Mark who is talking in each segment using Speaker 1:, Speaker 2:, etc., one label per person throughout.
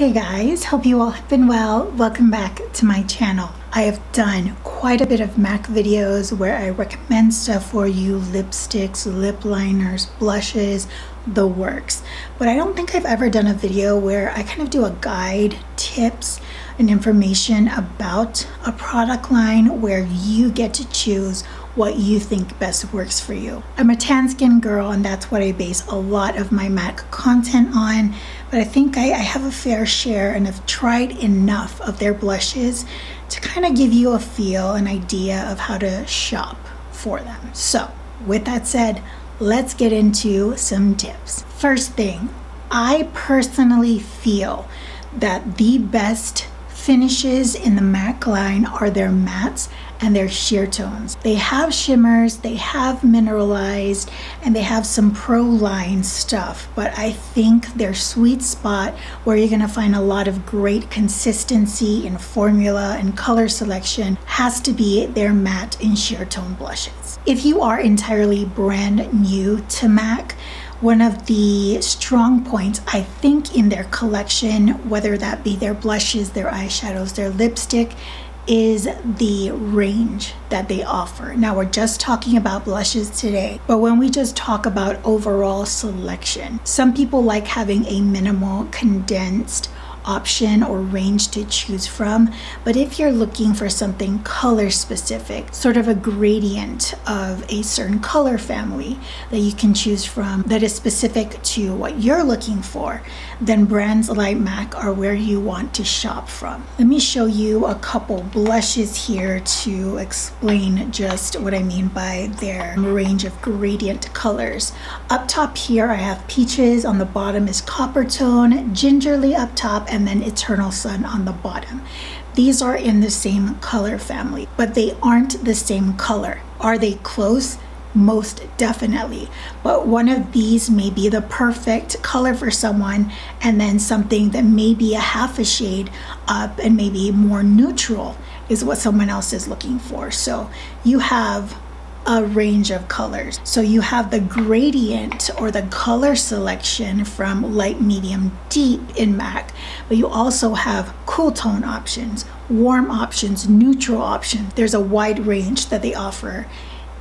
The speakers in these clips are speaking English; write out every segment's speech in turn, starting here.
Speaker 1: Hey guys, hope you all have been well. Welcome back to my channel. I have done quite a bit of MAC videos where I recommend stuff for you, lipsticks, lip liners, blushes, the works. But I don't think I've ever done a video where I kind of do a guide, tips, and information about a product line where you get to choose what you think best works for you. I'm a tan skin girl, and that's what I base a lot of my MAC content on, but I think I have a fair share and have tried enough of their blushes to kind of give you a feel, an idea of how to shop for them. So with that said, let's get into some tips. First thing, I personally feel that the best finishes in the MAC line are their mattes and their sheer tones. They have shimmers, they have mineralized, and they have some pro line stuff, but I think their sweet spot where you're gonna find a lot of great consistency in formula and color selection has to be their matte and sheer tone blushes. If you are entirely brand new to MAC, one of the strong points I think in their collection, whether that be their blushes, their eyeshadows, their lipstick, is the range that they offer. Now we're just talking about blushes today, but when we just talk about overall selection, some people like having a minimal condensed option or range to choose from, but if you're looking for something color specific, sort of a gradient of a certain color family that you can choose from that is specific to what you're looking for, then brands like MAC are where you want to shop from. Let me show you a couple blushes here to explain just what I mean by their range of gradient colors. Up top here I have peaches, on the bottom is copper tone, gingerly up top, and then eternal sun on the bottom. These are in the same color family, but they aren't the same color. Are they close? Most definitely, but one of these may be the perfect color for someone, and then something that may be a half a shade up and maybe more neutral is what someone else is looking for. So you have a range of colors. So you have the gradient or the color selection from light, medium, deep in MAC, but you also have cool tone options, warm options, neutral options. There's a wide range that they offer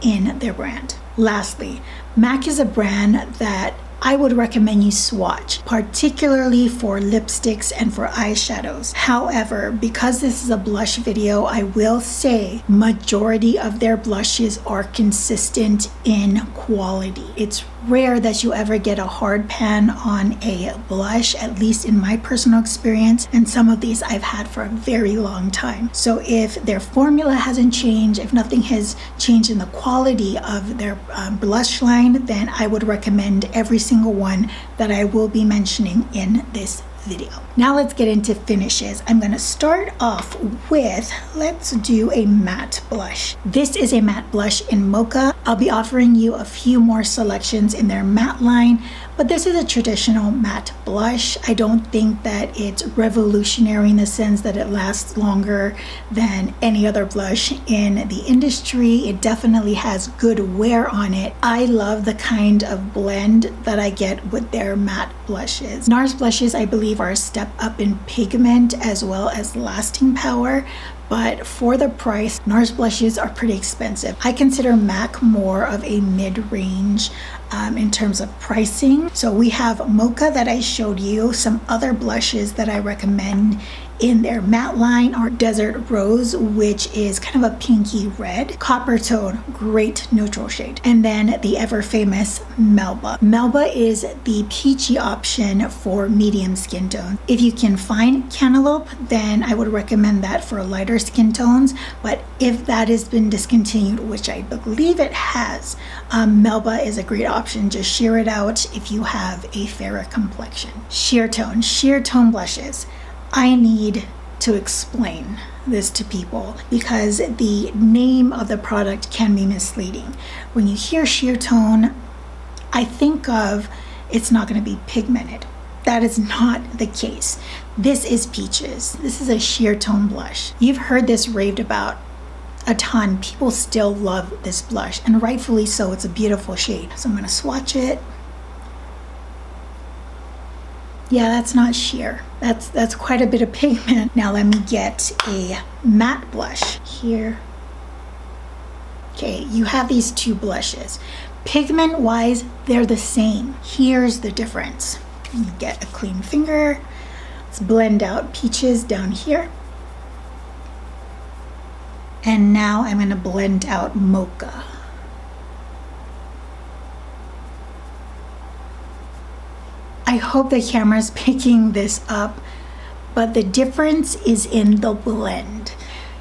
Speaker 1: in their brand. Lastly, MAC is a brand that I would recommend you swatch, particularly for lipsticks and for eyeshadows. However, because this is a blush video, I will say majority of their blushes are consistent in quality. It's rare that you ever get a hard pan on a blush, at least in my personal experience, and some of these I've had for a very long time. So if their formula hasn't changed, if nothing has changed in the quality of their blush line, then I would recommend every single one that I will be mentioning in this video. Now let's get into finishes. I'm going to start off with, let's do a matte blush. This is a matte blush in Mocha. I'll be offering you a few more selections in their matte line, but this is a traditional matte blush. I don't think that it's revolutionary in the sense that it lasts longer than any other blush in the industry. It definitely has good wear on it. I love the kind of blend that I get with their matte blushes. NARS blushes, I believe, are a step up in pigment as well as lasting power, but for the price, NARS blushes are pretty expensive. I consider MAC more of a mid-range in terms of pricing. So we have Mocha that I showed you. Some other blushes that I recommend in their matte line are Desert Rose, which is kind of a pinky red. Copper Tone, great neutral shade. And then the ever famous Melba. Melba is the peachy option for medium skin tone. If you can find Cantaloupe, then I would recommend that for lighter skin tones. But if that has been discontinued, which I believe it has, Melba is a great option. Just sheer it out if you have a fairer complexion. Sheer tone blushes. I need to explain this to people because the name of the product can be misleading. When you hear sheer tone, I think of it's not going to be pigmented. That is not the case. This is peaches. This is a sheer tone blush. You've heard this raved about a ton. People still love this blush, and rightfully so. It's a beautiful shade. So I'm going to swatch it. Yeah, that's not sheer. That's quite a bit of pigment. Now let me get a matte blush here. Okay, you have these two blushes. Pigment wise, they're the same. Here's the difference. Let me get a clean finger. Let's blend out Peaches down here. And now I'm going to blend out Mocha. I hope the camera's picking this up, but the difference is in the blend.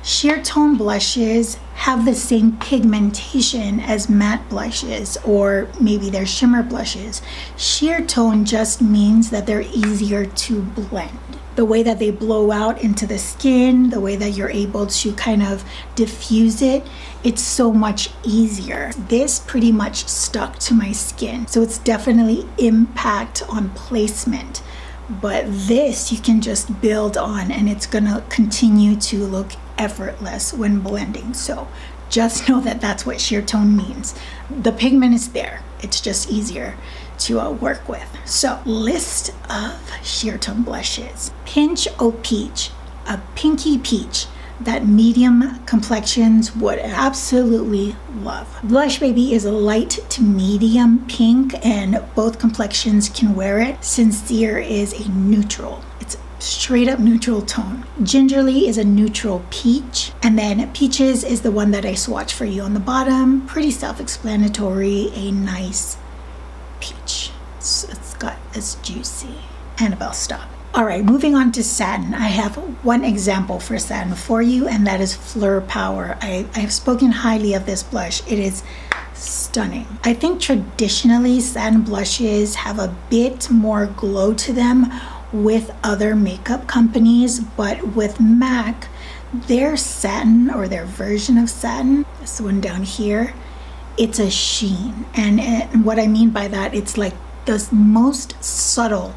Speaker 1: Sheer tone blushes have the same pigmentation as matte blushes, or maybe they're shimmer blushes. Sheer tone just means that they're easier to blend. The way that they blow out into the skin, the way that you're able to kind of diffuse it, it's so much easier. This pretty much stuck to my skin, so it's definitely impact on placement. But this you can just build on, and it's gonna continue to look effortless when blending. So just know that that's what sheer tone means. The pigment is there, it's just easier to work with. So list of sheer tone blushes. Pinch O Peach, a pinky peach that medium complexions would absolutely love. Blush Baby is a light to medium pink, and both complexions can wear it. Sincere is a neutral. It's straight up neutral tone. Gingerly is a neutral peach, and then Peaches is the one that I swatched for you on the bottom. Pretty self-explanatory, a nice peach. So it's juicy. Annabelle, stop. All right, moving on to Satin. I have one example for Satin for you, and that is Fleur Power. I have spoken highly of this blush. It is stunning. I think traditionally Satin blushes have a bit more glow to them with other makeup companies, but with MAC, their Satin, or their version of Satin, this one down here, it's a sheen. And what I mean by that, it's like the most subtle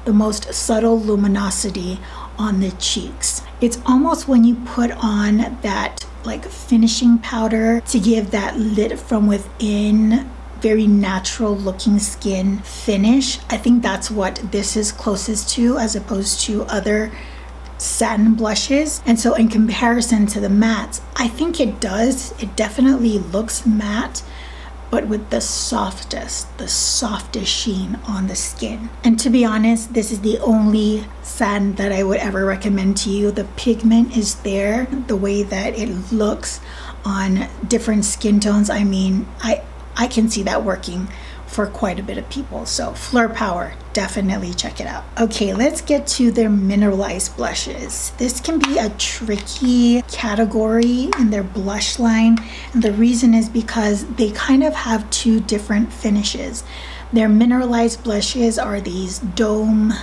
Speaker 1: luminosity on the cheeks. It's almost when you put on that like finishing powder to give that lit from within, very natural looking skin finish. I think that's what this is closest to, as opposed to other Satin blushes. And so in comparison to the mattes, I think it definitely looks matte, but with the softest sheen on the skin. And to be honest, this is the only Satin that I would ever recommend to you. The pigment is there, the way that it looks on different skin tones. I mean, I can see that working for quite a bit of people. So Fleur Power, definitely check it out. Okay, let's get to their mineralized blushes. This can be a tricky category in their blush line, and the reason is because they kind of have two different finishes. Their mineralized blushes are these dome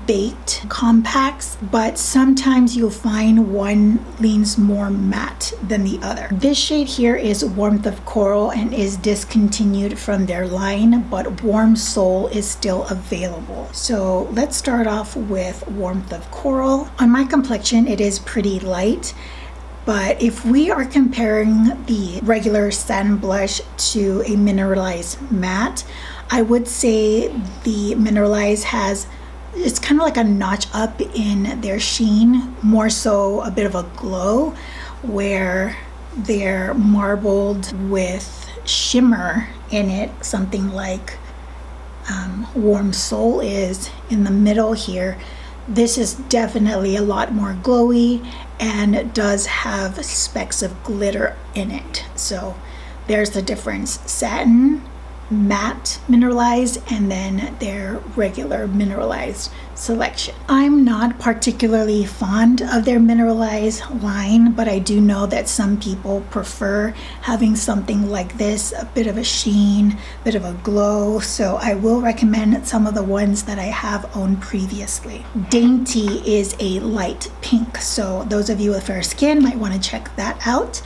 Speaker 1: baked compacts, but sometimes you'll find one leans more matte than the other. This shade here is Warmth of Coral and is discontinued from their line, but Warm Soul is still available. So let's start off with Warmth of Coral. On my complexion, it is pretty light, but if we are comparing the regular Satin blush to a mineralized matte, I would say the mineralized it's kind of like a notch up in their sheen, more so a bit of a glow, where they're marbled with shimmer in it, something like Warm Soul is in the middle here. This is definitely a lot more glowy and does have specks of glitter in it. So there's the difference. Satin, matte mineralized, and then their regular mineralized selection. I'm not particularly fond of their mineralized line, but I do know that some people prefer having something like this, a bit of a sheen, a bit of a glow. So I will recommend some of the ones that I have owned previously. Dainty is a light pink, so those of you with fair skin might want to check that out.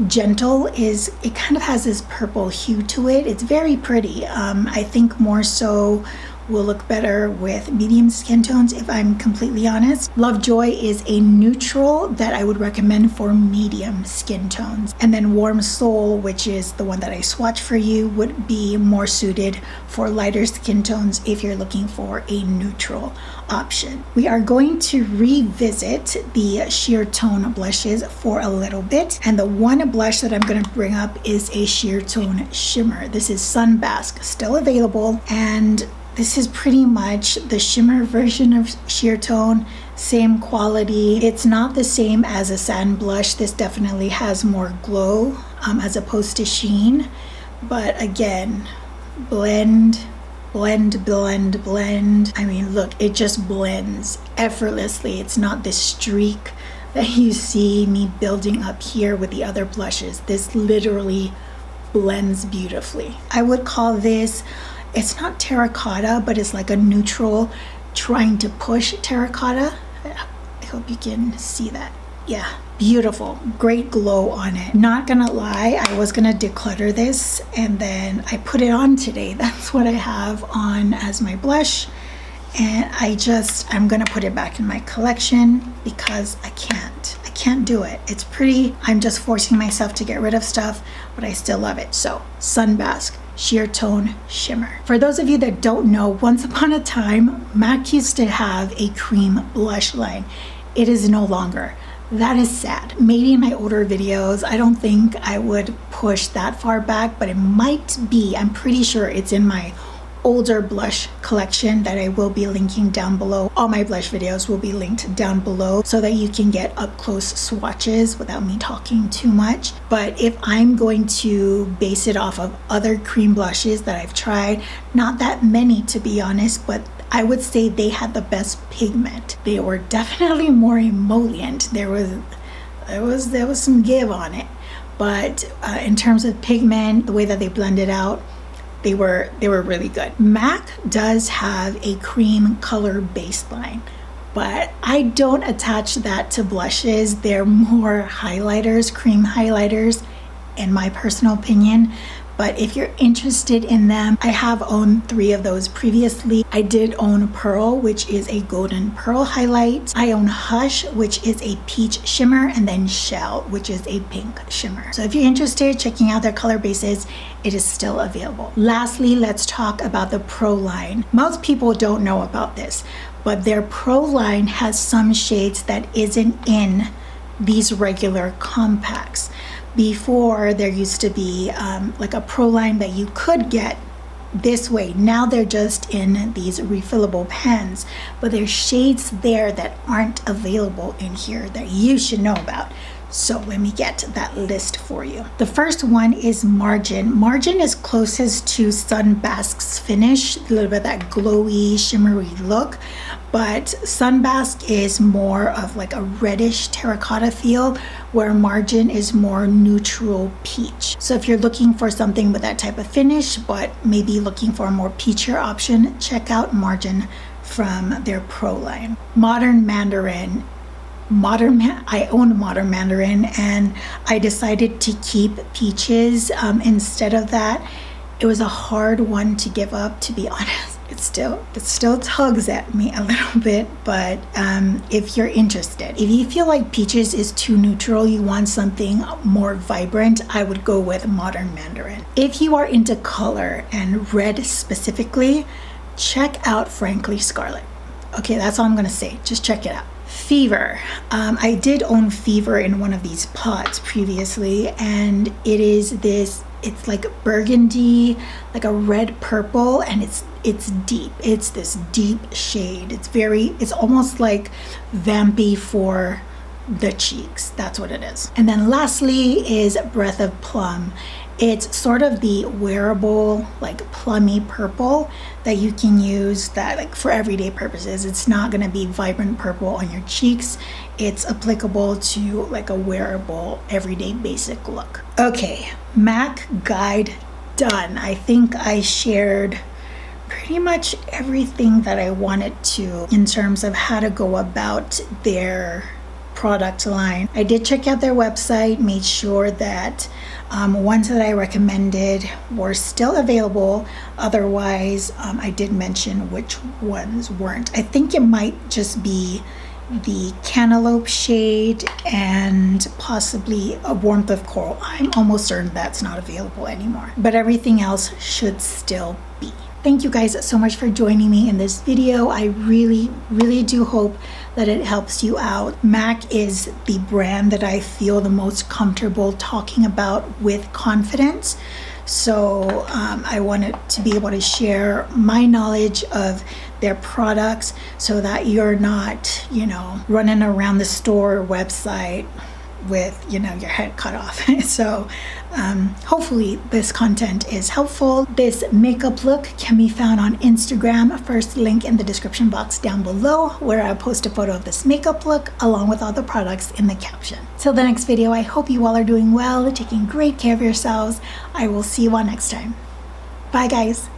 Speaker 1: Gentle it kind of has this purple hue to it. It's very pretty. I think more so will look better with medium skin tones, if I'm completely honest. Lovejoy is a neutral that I would recommend for medium skin tones. And then Warm Soul, which is the one that I swatched for you, would be more suited for lighter skin tones if you're looking for a neutral option. We are going to revisit the sheer tone blushes for a little bit. And the one blush that I'm going to bring up is a sheer tone shimmer. This is Sunbask, still available, and this is pretty much the shimmer version of sheer tone, same quality. It's not the same as a satin blush. This definitely has more glow as opposed to sheen. But again, blend. I mean, look, it just blends effortlessly. It's not this streak that you see me building up here with the other blushes. This literally blends beautifully. I would call this, it's not terracotta, but it's like a neutral trying to push terracotta. I hope you can see that. Yeah, beautiful, great glow on it. Not gonna lie, I was gonna declutter this and then I put it on today. That's what I have on as my blush. And I'm gonna put it back in my collection because I can't do it. It's pretty, I'm just forcing myself to get rid of stuff, but I still love it. So Sunbask Sheer Tone Shimmer. For those of you that don't know, once upon a time, MAC used to have a cream blush line. It is no longer. That is sad. Maybe in my older videos, I don't think I would push that far back, but it might be. I'm pretty sure it's in my older blush collection that I will be linking down below. All my blush videos will be linked down below so that you can get up close swatches without me talking too much. But if I'm going to base it off of other cream blushes that I've tried, not that many to be honest, but I would say they had the best pigment. They were definitely more emollient. There was some give on it, but in terms of pigment, the way that they blended out, they were really good. MAC does have a cream color baseline, but I don't attach that to blushes. They're more highlighters, cream highlighters, in my personal opinion. But if you're interested in them, I have owned 3 of those previously. I did own Pearl, which is a golden pearl highlight. I own Hush, which is a peach shimmer, and then Shell, which is a pink shimmer. So if you're interested checking out their color bases, it is still available. Lastly, let's talk about the Pro line. Most people don't know about this, but their Pro line has some shades that isn't in these regular compacts. Before, there used to be like a Pro line that you could get this way. Now they're just in these refillable pens, but there's shades there that aren't available in here that you should know about. So let me get that list for you. The first one is Margin. Margin is closest to Sunbask's finish, a little bit of that glowy, shimmery look, but Sunbask is more of like a reddish terracotta feel, where Margin is more neutral peach. So if you're looking for something with that type of finish, but maybe looking for a more peachier option, check out Margin from their Pro line. Modern Mandarin. I own Modern Mandarin and I decided to keep peaches instead of that. It was a hard one to give up, to be honest. It still tugs at me a little bit, but if you're interested, if you feel like peaches is too neutral, you want something more vibrant, I would go with Modern Mandarin. If you are into color and red specifically, check out Frankly Scarlet. Okay, that's all I'm gonna say. Just check it out. Fever. I did own Fever in one of these pots previously, and it is this, it's like burgundy, like a red purple, and it's deep. It's this deep shade. It's almost like vampy for the cheeks. That's what it is. And then lastly is Breath of Plum. It's sort of the wearable, like plummy purple that you can use that like for everyday purposes. It's not gonna be vibrant purple on your cheeks. It's applicable to like a wearable, everyday basic look. Okay, MAC guide done. I think I shared pretty much everything that I wanted to in terms of how to go about their product line. I did check out their website, made sure that ones that I recommended were still available. Otherwise, I did mention which ones weren't. I think it might just be the cantaloupe shade and possibly a warmth of coral. I'm almost certain that's not available anymore, but everything else should still be. Thank you guys so much for joining me in this video. I really do hope that it helps you out. MAC is the brand that I feel the most comfortable talking about with confidence. So I wanted to be able to share my knowledge of their products so that you're not, running around the store website with, your head cut off. So hopefully this content is helpful. This makeup look can be found on Instagram. First link in the description box down below, where I post a photo of this makeup look along with all the products in the caption. Till the next video, I hope you all are doing well, taking great care of yourselves. I will see you all next time. Bye guys.